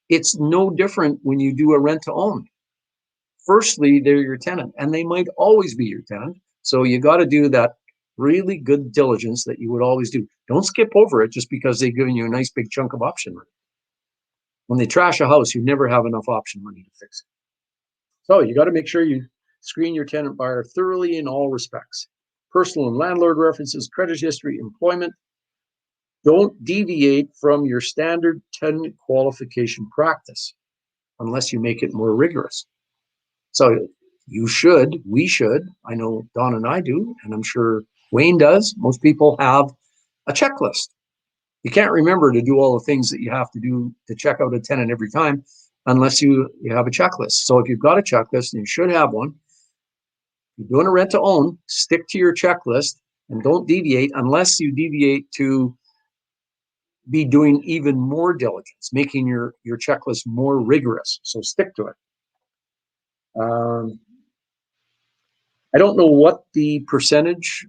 it's no different when you do a rent to own. Firstly, they're your tenant, and they might always be your tenant. So you got to do that really good diligence that you would always do. Don't skip over it just because they've given you a nice big chunk of option money. When they trash a house, you never have enough option money to fix it. So you got to make sure you screen your tenant buyer thoroughly in all respects. Personal and landlord references, credit history, employment. Don't deviate from your standard tenant qualification practice unless you make it more rigorous. So we should, I know Don and I do, and I'm sure Wayne does. Most people have a checklist. You can't remember to do all the things that you have to do to check out a tenant every time unless you have a checklist. So if you've got a checklist, and you should have one, if you're doing a rent to own, stick to your checklist and don't deviate unless you deviate to be doing even more diligence, making your checklist more rigorous. So stick to it. I don't know what the percentage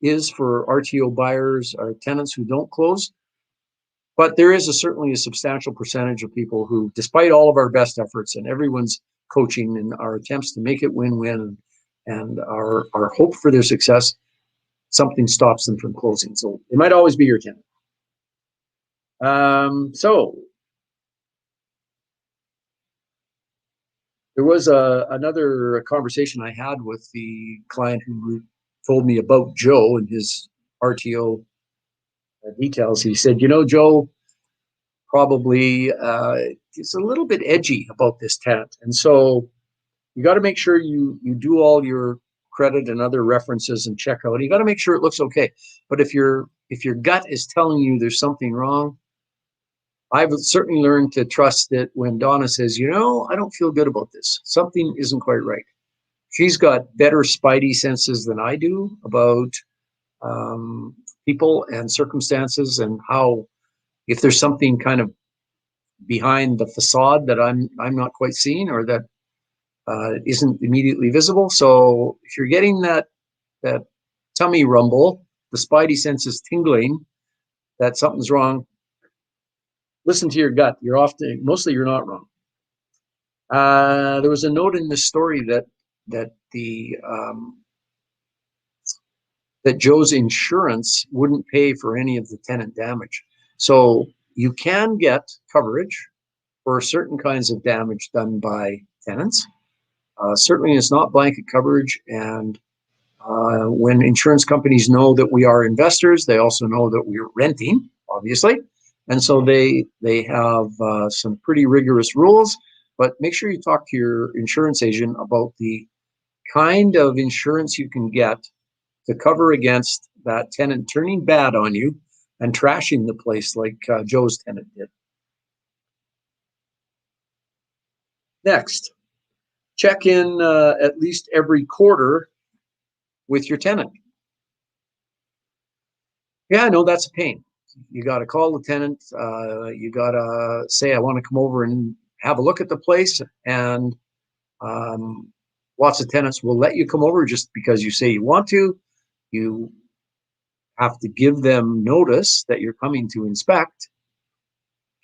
is for RTO buyers or tenants who don't close, but there is certainly a substantial percentage of people who, despite all of our best efforts and everyone's coaching and our attempts to make it win-win and our hope for their success, something stops them from closing. So it might always be your tenant. So there was another conversation I had with the client who told me about Joe and his RTO details. He said, Joe probably is a little bit edgy about this tenant. And so you got to make sure you do all your credit and other references and check out. You got to make sure it looks okay. But if your gut is telling you there's something wrong, I've certainly learned to trust it when Donna says, I don't feel good about this. Something isn't quite right. She's got better spidey senses than I do about people and circumstances and how, if there's something kind of behind the facade that I'm not quite seeing or that isn't immediately visible. So if you're getting that tummy rumble, the spidey senses tingling, that something's wrong, listen to your gut. Mostly you're not wrong. There was a note in this story that Joe's insurance wouldn't pay for any of the tenant damage. So you can get coverage for certain kinds of damage done by tenants. Certainly it's not blanket coverage, and when insurance companies know that we are investors, they also know that we're renting, obviously, and so they have some pretty rigorous rules. But make sure you talk to your insurance agent about the kind of insurance you can get to cover against that tenant turning bad on you and trashing the place like Joe's tenant did. Next, check in at least every quarter with your tenant. Yeah, I know that's a pain. You got to call the tenant. You got to say, I want to come over and have a look at the place. And lots of tenants will let you come over just because you say you want to. You have to give them notice that you're coming to inspect.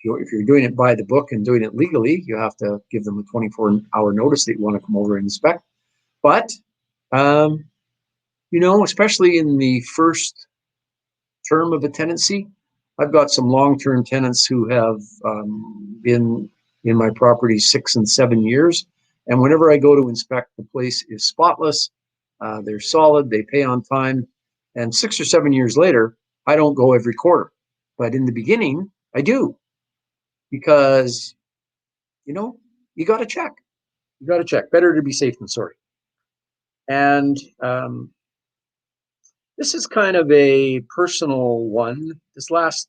if you're doing it by the book and doing it legally, you have to give them a 24-hour notice that you want to come over and inspect. But especially in the first term of a tenancy, I've got some long-term tenants who have been in my property 6 and 7 years, and whenever I go to inspect, the place is spotless. They're solid. They pay on time, and 6 or 7 years later, I don't go every quarter, but in the beginning, I do, because you got to check. You got to check. Better to be safe than sorry. And this is kind of a personal one. This last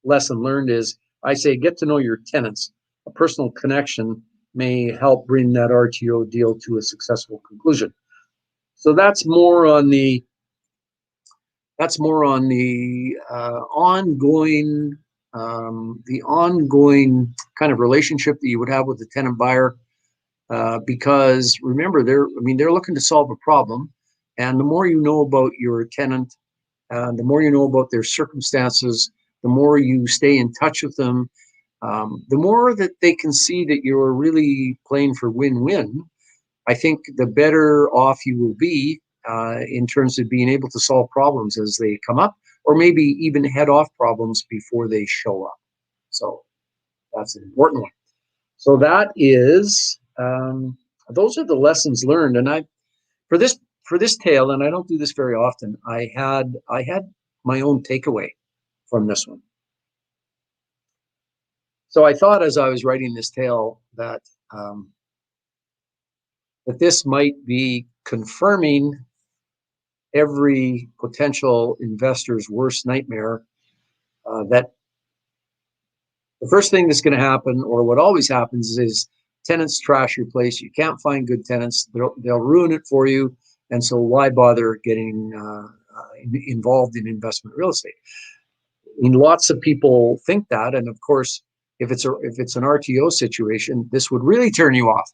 lesson learned is, I say, get to know your tenants. A personal connection may help bring that RTO deal to a successful conclusion. So that's more on the ongoing kind of relationship that you would have with the tenant buyer, because remember, they're looking to solve a problem, and the more you know about your tenant, the more you know about their circumstances, the more you stay in touch with them, the more that they can see that you're really playing for win-win. I think the better off you will be in terms of being able to solve problems as they come up, or maybe even head off problems before they show up. So that's an important one. So that is, those are the lessons learned. And for this tale, and I don't do this very often, I had my own takeaway from this one. So I thought, as I was writing this tale, that this might be confirming every potential investor's worst nightmare, that the first thing that's going to happen, or what always happens, is tenants trash your place. You can't find good tenants. They'll ruin it for you. And so why bother getting involved in investment real estate? I mean, lots of people think that. And of course, if it's an RTO situation, this would really turn you off.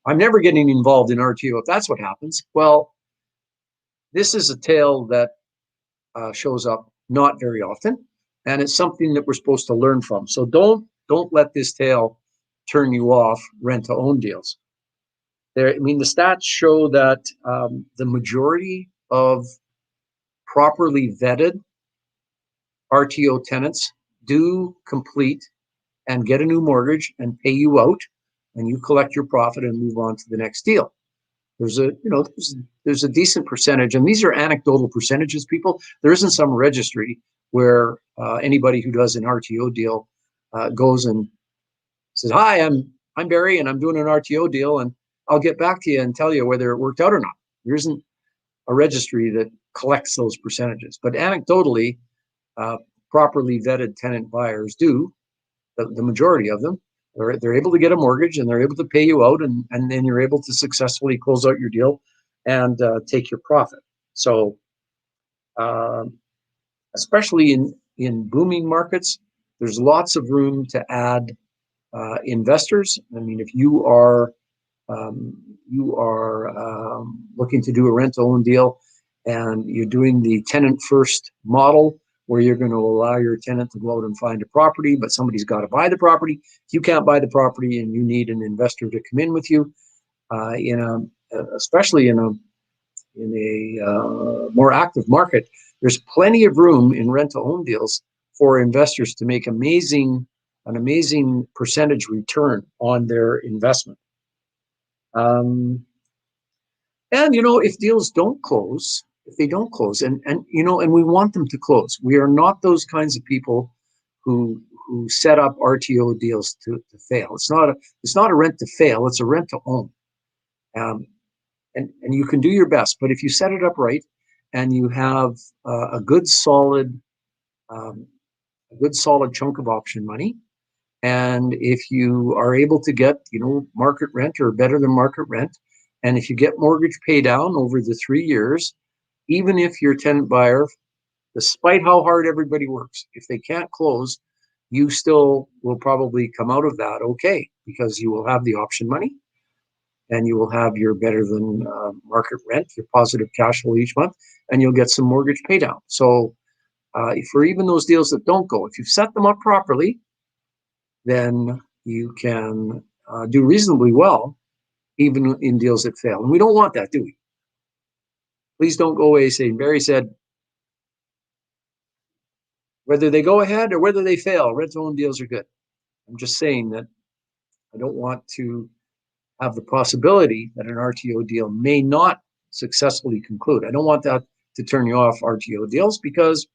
I'm never getting involved in RTO if that's what happens. Well, this is a tale that shows up not very often, and it's something that we're supposed to learn from. So don't let this tale turn you off rent-to-own deals. The stats show that the majority of properly vetted RTO tenants do complete and get a new mortgage and pay you out, and you collect your profit and move on to the next deal. There's a decent percentage, and these are anecdotal percentages, people. There isn't some registry where anybody who does an RTO deal goes and says, "Hi, I'm Barry, and I'm doing an RTO deal, and I'll get back to you and tell you whether it worked out or not." There isn't a registry that collects those percentages, but anecdotally, properly vetted tenant buyers do. The majority of them, they're able to get a mortgage and they're able to pay you out, and then you're able to successfully close out your deal and take your profit. So especially in booming markets, there's lots of room to add investors. I mean, if you are looking to do a rent-to-own deal and you're doing the tenant first model, where you're going to allow your tenant to go out and find a property, but somebody's got to buy the property. If you can't buy the property and you need an investor to come in with you, especially in a more active market, there's plenty of room in rent-to-own deals for investors to make an amazing percentage return on their investment. And if deals don't close, if they don't close, and we want them to close. We are not those kinds of people who set up RTO deals to fail. It's not a rent to fail. It's a rent to own. And you can do your best, but if you set it up right and you have a good solid chunk of option money, and if you are able to get market rent or better than market rent, and if you get mortgage pay down over the 3 years, even if your tenant buyer, despite how hard everybody works, if they can't close, you still will probably come out of that okay, because you will have the option money and you will have your better than market rent, your positive cash flow each month, and you'll get some mortgage pay down. So for even those deals that don't go, if you've set them up properly, then you can do reasonably well, even in deals that fail. And we don't want that, do we? Please don't go away saying, Barry said, whether they go ahead or whether they fail, rent-to-own deals are good. I'm just saying that I don't want to have the possibility that an RTO deal may not successfully conclude. I don't want that to turn you off RTO deals, because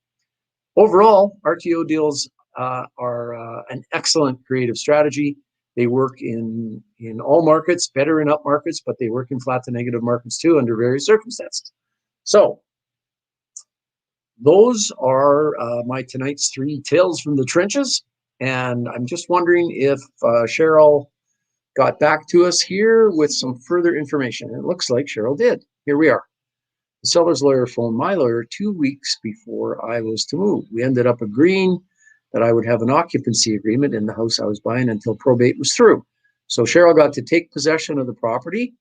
overall, RTO deals are an excellent creative strategy. They work in all markets, better in up markets, but they work in flat to negative markets too under various circumstances. So those are my tonight's 3 tales from the trenches. And I'm just wondering if Cheryl got back to us here with some further information. It looks like Cheryl did. Here we are. The seller's lawyer phoned my lawyer 2 weeks before I was to move. We ended up agreeing that I would have an occupancy agreement in the house I was buying until probate was through. So Cheryl got to take possession of the property.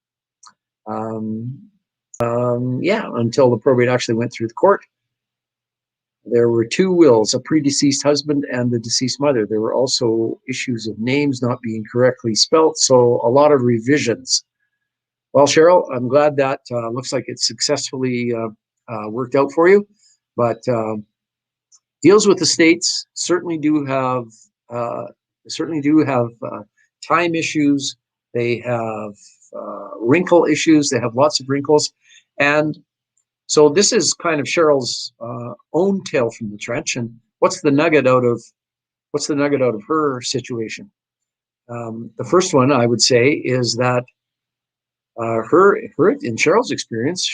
Until the probate actually went through the court. There were 2 wills, a predeceased husband and the deceased mother. There were also issues of names not being correctly spelt, so a lot of revisions. Well, Cheryl, I'm glad that looks like it successfully worked out for you. But deals with estates certainly do have time issues. They have wrinkle issues. They have lots of wrinkles, and so this is kind of Cheryl's own tale from the trench. And what's the nugget out of her situation? The first one I would say is that her in Cheryl's experience,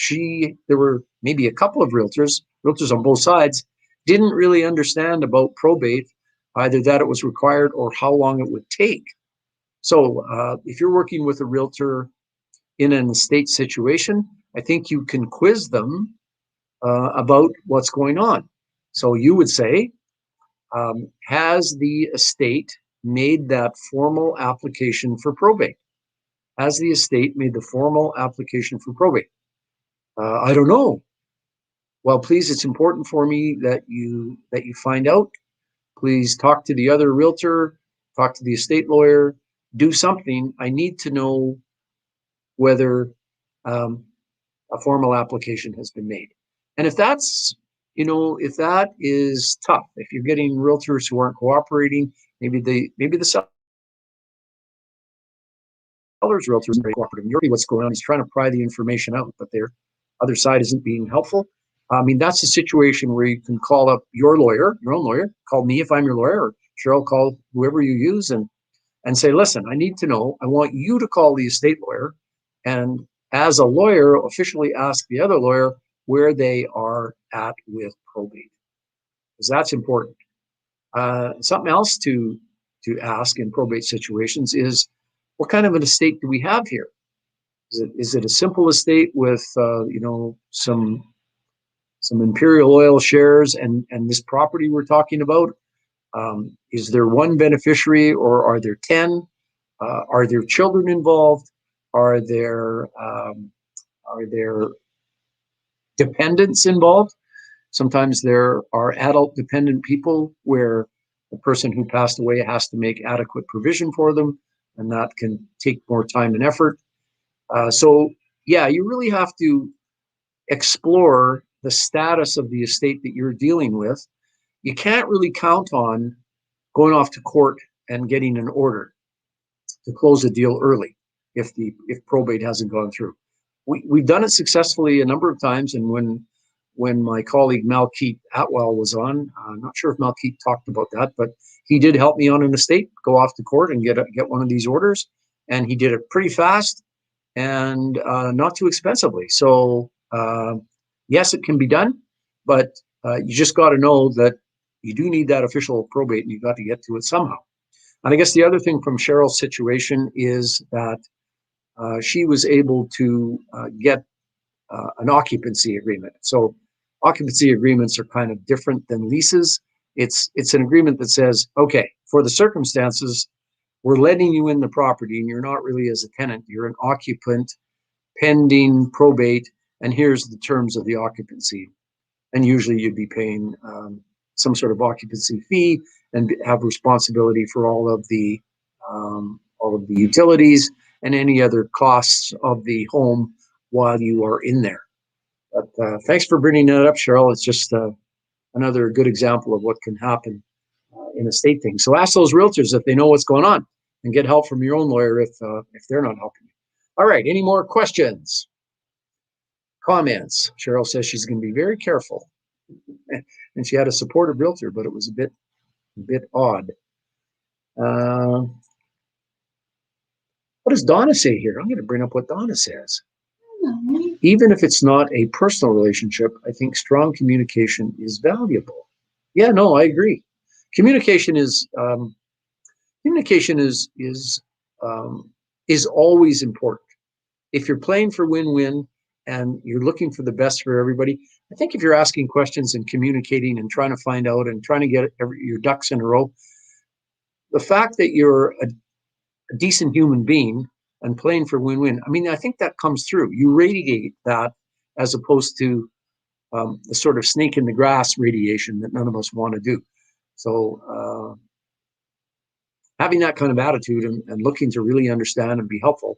there were maybe a couple of realtors on both sides, didn't really understand about probate, either that it was required or how long it would take. So if you're working with a realtor in an estate situation, I think you can quiz them about what's going on. So you would say, has the estate made that formal application for probate? Has the estate made the formal application for probate? I don't know. Well, please, it's important for me that you find out. Please talk to the other realtor, talk to the estate lawyer, do something. I need to know whether a formal application has been made. And if that's, if that is tough, if you're getting realtors who aren't cooperating, maybe the seller's realtor is very cooperative. Really what's going on is trying to pry the information out, but their other side isn't being helpful. I mean, that's a situation where you can call up your lawyer, your own lawyer, call me if I'm your lawyer, or Cheryl, call whoever you use, and say, listen, I need to know, I want you to call the estate lawyer, and as a lawyer, officially ask the other lawyer where they are at with probate, because that's important. Something else to ask in probate situations is, what kind of an estate do we have here? Is it a simple estate with some Imperial Oil shares and this property we're talking about? Is there one beneficiary, or are there 10? Are there children involved? Are there dependents involved? Sometimes there are adult dependent people where the person who passed away has to make adequate provision for them, and that can take more time and effort. So yeah, you really have to explore the status of the estate that you're dealing with. You can't really count on going off to court and getting an order to close a deal early if probate hasn't gone through. We've done it successfully a number of times, and when my colleague Malkeet Atwell was on, I'm not sure if Malkeet talked about that, but he did help me on an estate, go off to court and get one of these orders, and he did it pretty fast and not too expensively. So yes, it can be done, but you just got to know that you do need that official probate, and you've got to get to it somehow. And I guess the other thing from Cheryl's situation is that she was able to get an occupancy agreement. So occupancy agreements are kind of different than leases. It's an agreement that says, okay, for the circumstances, we're letting you in the property and you're not really as a tenant, you're an occupant pending probate, and here's the terms of the occupancy. And usually you'd be paying some sort of occupancy fee and have responsibility for all of the utilities and any other costs of the home while you are in there. But thanks for bringing that up, Cheryl. It's just another good example of what can happen in estate things. So ask those realtors if they know what's going on, and get help from your own lawyer if they're not helping you. All right, any more questions? Comments? Cheryl says she's going to be very careful. And she had a supportive realtor, but it was a bit odd. What does Donna say here? I'm going to bring up what Donna says. Even if it's not a personal relationship, I think strong communication is valuable. Yeah, no, I agree. Communication is always important. If you're playing for win-win and you're looking for the best for everybody, I think if you're asking questions and communicating and trying to find out and trying to get your ducks in a row, the fact that you're a decent human being and playing for win-win, I mean, I think that comes through. You radiate that as opposed to the sort of snake in the grass radiation that none of us want to do. So having that kind of attitude and looking to really understand and be helpful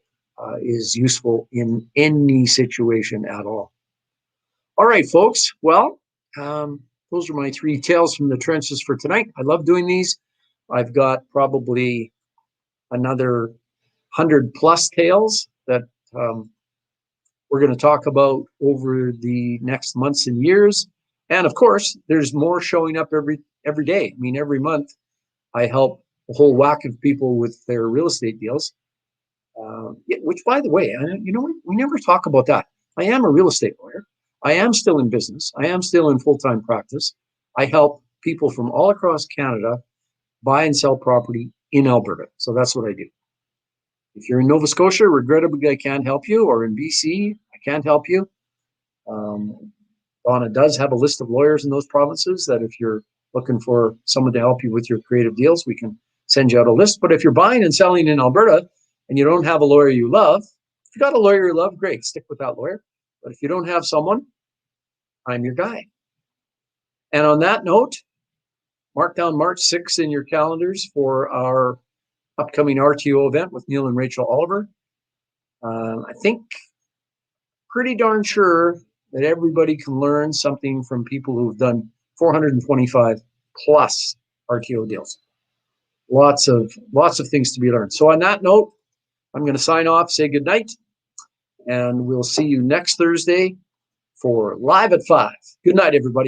is useful in any situation at all. All right, folks. Well, those are my 3 tales from the trenches for tonight. I love doing these. I've got probably another 100+ tales that we're going to talk about over the next months and years. And of course, there's more showing up every day. I mean, every month I help a whole whack of people with their real estate deals. Which, by the way, we never talk about that. I am a real estate lawyer. I am still in business. I am still in full-time practice. I help people from all across Canada buy and sell property in Alberta. So that's what I do. If you're in Nova Scotia, regrettably, I can't help you, or in BC, I can't help you. Donna does have a list of lawyers in those provinces that if you're looking for someone to help you with your creative deals, we can send you out a list. But if you're buying and selling in Alberta and you don't have a lawyer you love, if you got a lawyer you love, great, stick with that lawyer. But if you don't have someone, I'm your guy. And on that note, mark down March 6th in your calendars for our upcoming RTO event with Neil and Rachel Oliver. I think pretty darn sure that everybody can learn something from people who've done 425+ RTO deals. Lots of things to be learned. So on that note, I'm going to sign off, say good night, and we'll see you next Thursday for Live at 5. Good night, everybody.